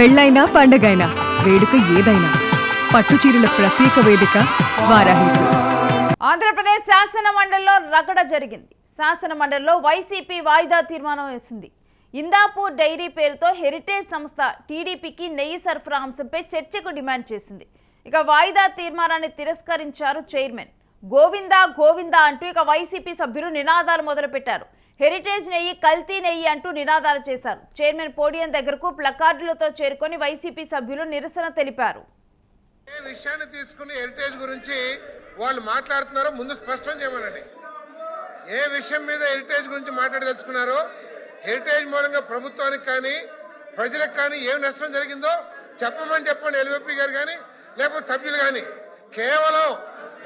పెళ్ళైనా పండగైనా వేడుక ఏదైనా పట్టుచీరల ప్రత్యేక వేదిక వారాహి సిల్క్స్. ఆంధ్రప్రదేశ్ శాసన మండలిలో రగడ జరిగింది. శాసన మండలిలో వైసీపీ వాయిదా తీర్మానం వేసింది. ఇందాపూర్ డైరీ పేరుతో హెరిటేజ్ సంస్థ టీడీపీకి నెయ్యి సరఫరా అంశంపై చర్చకు డిమాండ్ చేసింది. ఇక వాయిదా తీర్మానాన్ని తిరస్కరించారు చైర్మన్. గోవిందా గోవిందా అంటూ ఇక వైసీపీ సభ్యులు నినాదాలు మొదలుపెట్టారు. హెరిటేజ్ నెయ్యి కల్తీ నెయ్యి అంటూ నినాదాలు చేశారు. చైర్మన్ పోడియం దగ్గరకు ప్లకార్డులతో చేరుకొని వైసీపీ సభ్యులు నిరసన తెలిపారు. ఏ విషయాన్ని తీసుకుని హెరిటేజ్ గురించి వాళ్ళు మాట్లాడుతున్నారో ముందు స్పష్టం చేయమనండి. ఏ విషయం మీద హెరిటేజ్ గురించి మాట్లాడదలుచుకున్నారో, హెరిటేజ్ మూలంగా ప్రభుత్వానికి కానీ ప్రజలకు కానీ ఏం నష్టం జరిగిందో చెప్పండి. ఎల్వీపీ గారు కానీ లేకపోతే సభ్యులు కానీ కేవలం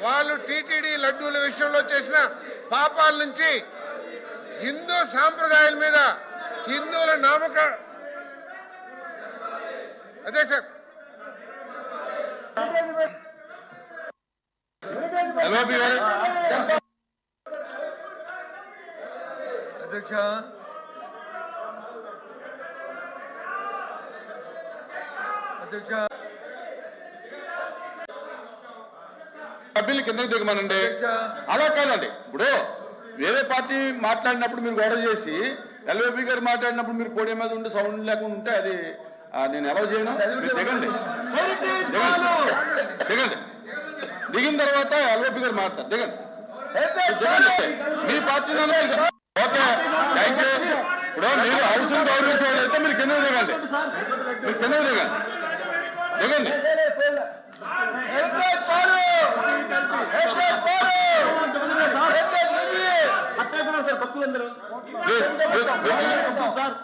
వాళ్ళు టీటీడీ లడ్డూల విషయంలో చేసిన పాపాల నుంచి హిందూ సాంప్రదాయాల మీద హిందువుల నామక అదే సార్ అధ్యక్ష సభ్యులు కిందకి దిగమనండి. అలా కాదండి, ఇప్పుడు వేరే పార్టీ మాట్లాడినప్పుడు మీరు గొడవ చేసి ఎల్వీపీ గారు మాట్లాడినప్పుడు మీరు పోడియం మీద ఉండి సౌండ్ లేకుండా ఉంటే అది నేను ఎలా చేయను. దిగండి దిగండి దిగిన తర్వాత ఎల్వీపీ గారు మాట్లాడతారు. దిగండి మీ పార్టీ ఓకే, థ్యాంక్ యూ. ఇప్పుడు మీరు హౌస్ గౌరవించేవాళ్ళైతే మీరు కింద దిగండి, మీరు కింద దిగండి దిగండి.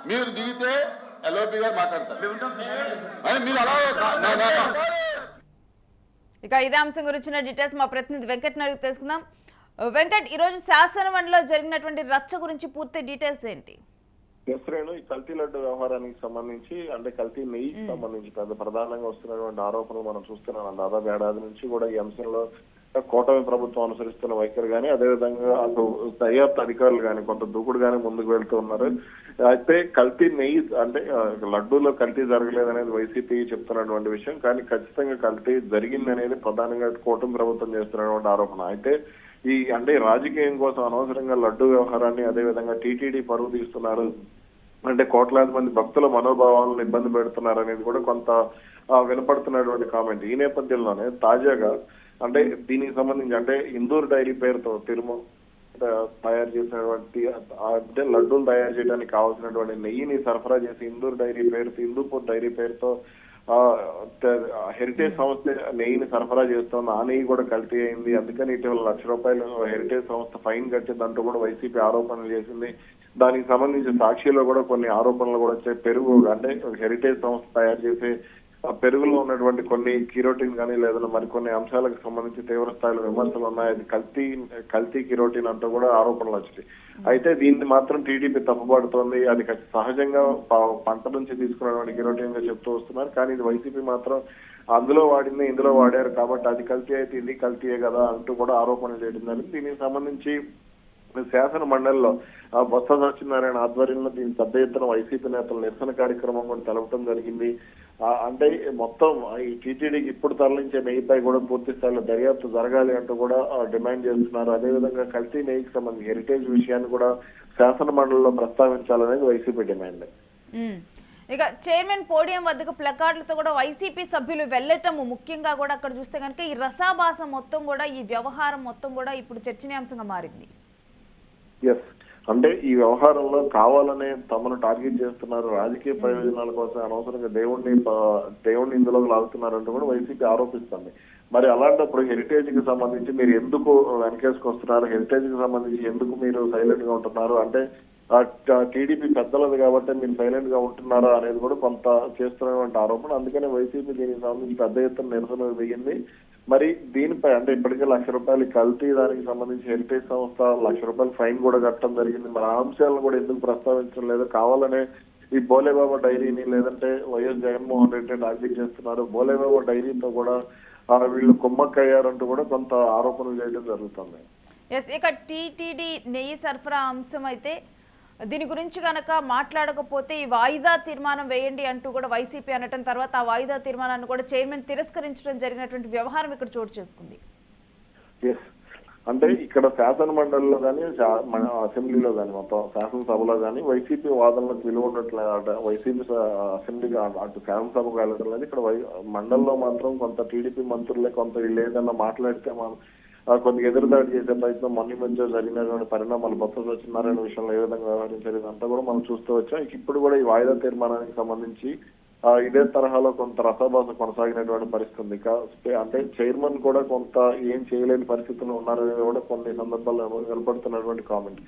మీరు దిగితే ఎల్ఓపి గారు మాట్లాడతారు. మీరు అలా ఇక ఇదే అంశం గురించిన డీటెయిల్స్ మా ప్రతినిధి వెంకట్ అడిగి తెలుసుకుందాం. వెంకట్, ఈరోజు శాసన మండలిలో జరిగినటువంటి రచ్చ గురించి పూర్తి డీటెయిల్స్ ఏంటి? రేణు, ఈ కల్తీ లడ్డు వ్యవహారానికి సంబంధించి అంటే కల్తీ నెయ్యికి సంబంధించి ప్రధానంగా వస్తున్నటువంటి ఆరోపణలు మనం చూస్తున్నాం. దాదాపు ఏడాది నుంచి కూడా ఈ అంశంలో కూటమి ప్రభుత్వం అనుసరిస్తున్న వైఖరి కానీ, అదేవిధంగా అటు దర్యాప్తు అధికారులు కానీ కొంత దూకుడుగానే ముందుకు వెళ్తూ ఉన్నారు. అయితే కల్తీ నెయ్యి అంటే లడ్డూలో కల్తీ జరగలేదనేది వైసీపీ చెప్తున్నటువంటి విషయం, కానీ ఖచ్చితంగా కల్తీ జరిగిందనేది ప్రధానంగా కూటమి ప్రభుత్వం చేస్తున్నటువంటి ఆరోపణ. అయితే ఈ అంటే రాజకీయం కోసం అనవసరంగా లడ్డు వ్యవహారాన్ని అదేవిధంగా టీటీడీ పరువు తీస్తున్నారు, అంటే కోట్లాది మంది భక్తుల మనోభావాలను ఇబ్బంది పెడుతున్నారు అనేది కూడా కొంత వినపడుతున్నటువంటి కామెంట్. ఈ నేపథ్యంలోనే తాజాగా అంటే దీనికి సంబంధించి అంటే ఇందూర్ డైరీ పేరుతో తిరుమల తయారు చేసినటువంటి అంటే లడ్డూలు తయారు చేయడానికి కావాల్సినటువంటి నెయ్యిని సరఫరా చేసి హిందూపూర్ డైరీ పేరుతో హెరిటేజ్ సంస్థ నెయ్యిని సరఫరా చేస్తోంది. ఆ నెయ్యి కూడా కల్తీ అయింది. అందుకని ఇటీవల ₹1,00,000 హెరిటేజ్ సంస్థ ఫైన్ కట్టిందంటూ కూడా వైసీపీ ఆరోపణలు చేసింది. దానికి సంబంధించి సాక్షిలో కూడా కొన్ని ఆరోపణలు కూడా వచ్చాయి. పెరుగు అంటే హెరిటేజ్ సంస్థ తయారు చేసే పెరుగులో ఉన్నటువంటి కొన్ని కిరోటిన్ కానీ లేదా మరికొన్ని అంశాలకు సంబంధించి తీవ్ర స్థాయిలో విమర్శలు ఉన్నాయి. అది కల్తీ కిరోటిన్ అంటూ కూడా ఆరోపణలు వచ్చాయి. అయితే దీన్ని మాత్రం టీడీపీ తప్పుపడుతోంది. అది సహజంగా పంట నుంచి తీసుకున్నటువంటి కిరోటిన్ గా చెప్తూ వస్తున్నారు. కానీ ఇది వైసీపీ మాత్రం అందులో వాడింది ఇందులో వాడారు కాబట్టి అది కల్తీ అయితే ఇది కల్తీయే కదా అంటూ కూడా ఆరోపణలు చేయడం జరిగింది. దీనికి సంబంధించి శాసన మండలిలో బొత్స సత్యనారాయణ ఆధ్వర్యంలో దీని పెద్ద ఎత్తున వైసీపీ నేతలు నిరసన కార్యక్రమం కూడా తెలపడం జరిగింది. అంటే మొత్తం ఈ టీటీడీకి ఇప్పుడు తరలించే నెయ్యిపై కూడా పూర్తి స్థాయిలో దర్యాప్తు జరగాలి అంటూ కూడా డిమాండ్ చేస్తున్నారు. అదేవిధంగా కల్తీ నెయ్యికి సంబంధించి హెరిటేజ్ విషయాన్ని కూడా శాసన మండలిలో ప్రస్తావించాలనేది వైసీపీ డిమాండ్. ఇక చైర్మన్ పోడియం వద్దకు ప్లకార్డులతో కూడా వైసీపీ సభ్యులు వెళ్ళటము ముఖ్యంగా కూడా అక్కడ చూస్తే కనుక ఈ రసాభాసం మొత్తం కూడా ఈ వ్యవహారం మొత్తం కూడా ఇప్పుడు చర్చనీయాంశంగా మారింది. ఎస్, అంటే ఈ వ్యవహారంలో కావాలనే తమను టార్గెట్ చేస్తున్నారు, రాజకీయ ప్రయోజనాల కోసం అనవసరంగా దేవుణ్ణి ఇందులో లాగుతున్నారంటూ కూడా వైసీపీ ఆరోపిస్తుంది. మరి అలాంటప్పుడు హెరిటేజ్ కి సంబంధించి మీరు ఎందుకు వెనకేసుకొస్తున్నారు, హెరిటేజ్ కి సంబంధించి ఎందుకు మీరు సైలెంట్ గా ఉంటున్నారు, అంటే టీడీపీ పెద్దలది కాబట్టి మీరు సైలెంట్ గా ఉంటున్నారా అనేది కూడా కొంత చేస్తున్నటువంటి ఆరోపణ. అందుకనే వైసీపీ దీనికి సంబంధించి పెద్ద ఎత్తున నిరసన దిగింది. మరి దీనిపై అంటే ఇప్పటికే ₹1,00,000 కల్తీ దానికి సంబంధించి హెరిటేజ్ సంస్థ ₹1,00,000 ఫైన్ కూడా కట్టడం జరిగింది. మరి ఆ అంశాలను కూడా ఎందుకు ప్రస్తావించడం లేదు, కావాలనే ఈ బోలేబాబా డైరీని లేదంటే వైఎస్ జగన్మోహన్ రెడ్డి టార్గెట్ చేస్తున్నారు, బోలేబాబా డైరీతో కూడా వీళ్ళు కుమ్మక్కయ్యారంటూ కూడా కొంత ఆరోపణలు చేయడం జరుగుతుంది. ఇక టీటీడీ నెయ్యి సరఫరా అంశం అయితే దీని గురించి కనుక మాట్లాడకపోతే ఈ వాయిదా తీర్మానం వేయండి అంటూ కూడా వైసీపీ అనటం, తర్వాత ఆ వాయిదా తీర్మానాన్ని కూడా చైర్మన్ తిరస్కరించడం జరిగినటువంటి వ్యవహారం ఇక్కడ చోటు చేసుకుంది. ఎస్, అంటే ఇక్కడ శాసన మండలిలో కానీ మన అసెంబ్లీలో కానీ మొత్తం శాసనసభలో కానీ వైసీపీ వాదనలకు విలువ ఉండట్లేదు. వైసీపీ అసెంబ్లీగా అటు శాసనసభకు వెళ్ళడం లేదు. ఇక్కడ మండలిలో మాత్రం కొంత టీడీపీ మంత్రులే కొంత వీళ్ళు ఏదైనా మాట్లాడితే కొంత ఎదురుదాడి చేసే ప్రయత్నం మొన్న మధ్య జరిగినటువంటి పరిణామాలు బొత్స సత్యనారాయణ విషయంలో ఏ విధంగా వ్యవహరించారు ఇదంతా కూడా మనం చూస్తూ వచ్చాం. ఇప్పుడు కూడా ఈ వాయిదా తీర్మానానికి సంబంధించి ఇదే తరహాలో కొంత రసాభాస కొనసాగినటువంటి పరిస్థితి ఉంది. అంటే చైర్మన్ కూడా కొంత ఏం చేయలేని పరిస్థితుల్లో ఉన్నారనేది కూడా కొన్ని సందర్భాల్లో కనపడుతున్నటువంటి కామెంట్.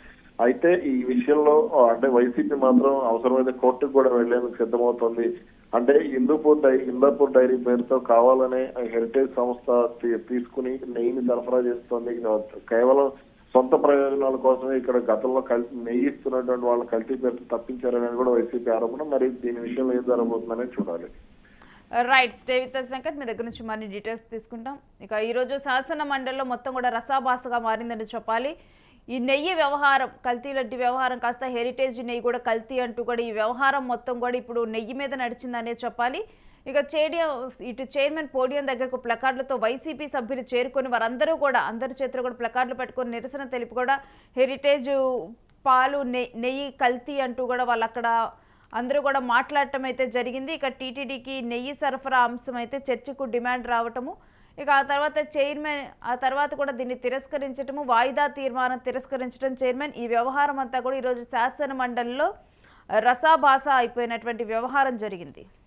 అయితే ఈ విషయంలో అంటే వైసీపీ మాత్రం అవసరమైతే కోర్టుకు కూడా వెళ్లేందుకు సిద్ధమవుతోంది. అంటే ఇందాపూర్ డైరీ పేరుతో కావాలనే హెరిటేజ్ సంస్థ తీసుకుని నెయ్యిని సరఫరా చేస్తోంది. కేవలం సొంత ప్రయోజనాల కోసమే ఇక్కడ గతంలో నెయ్యి ఇస్తున్నటువంటి వాళ్ళు కల్తీ పేరుతో తప్పించారని కూడా వైసీపీ ఆరోపణ. మరి దీని విషయంలో ఏం జరగబోతుందనేది చూడాలి. Right, stay with us Venkat. మీ దగ్గర నుంచి మరిన్ని డీటెయిల్స్ తీసుకుంటాం. ఇక ఈరోజు శాసన మండలిలో మొత్తం కూడా రసాభాసగా మారిందని చెప్పాలి. ఈ నెయ్యి వ్యవహారం, కల్తీ లడ్డి వ్యవహారం కాస్త హెరిటేజ్ నెయ్యి కూడా కల్తీ అంటూ కూడా ఈ వ్యవహారం మొత్తం కూడా ఇప్పుడు నెయ్యి మీద నడిచిందనే చెప్పాలి. ఇక ఇటు చైర్మన్ పోడియం దగ్గరకు ప్లకార్డులతో వైసీపీ సభ్యులు చేరుకొని వారందరూ కూడా అందరి చేతులు కూడా ప్లకార్డులు పెట్టుకొని నిరసన తెలిపి కూడా హెరిటేజ్ పాలు నెయ్యి కల్తీ అంటూ కూడా వాళ్ళు అక్కడ అందరూ కూడా మాట్లాడటం అయితే జరిగింది. ఇక టీటీడీకి నెయ్యి సరఫరా అంశం అయితే చర్చకు డిమాండ్ రావటము, ఇక ఆ తర్వాత కూడా దీన్ని తిరస్కరించటము, వాయిదా తీర్మానం తిరస్కరించడం చైర్మన్, ఈ వ్యవహారం అంతా కూడా ఈరోజు శాసన మండలిలో రసాభాస అయిపోయినటువంటి వ్యవహారం జరిగింది.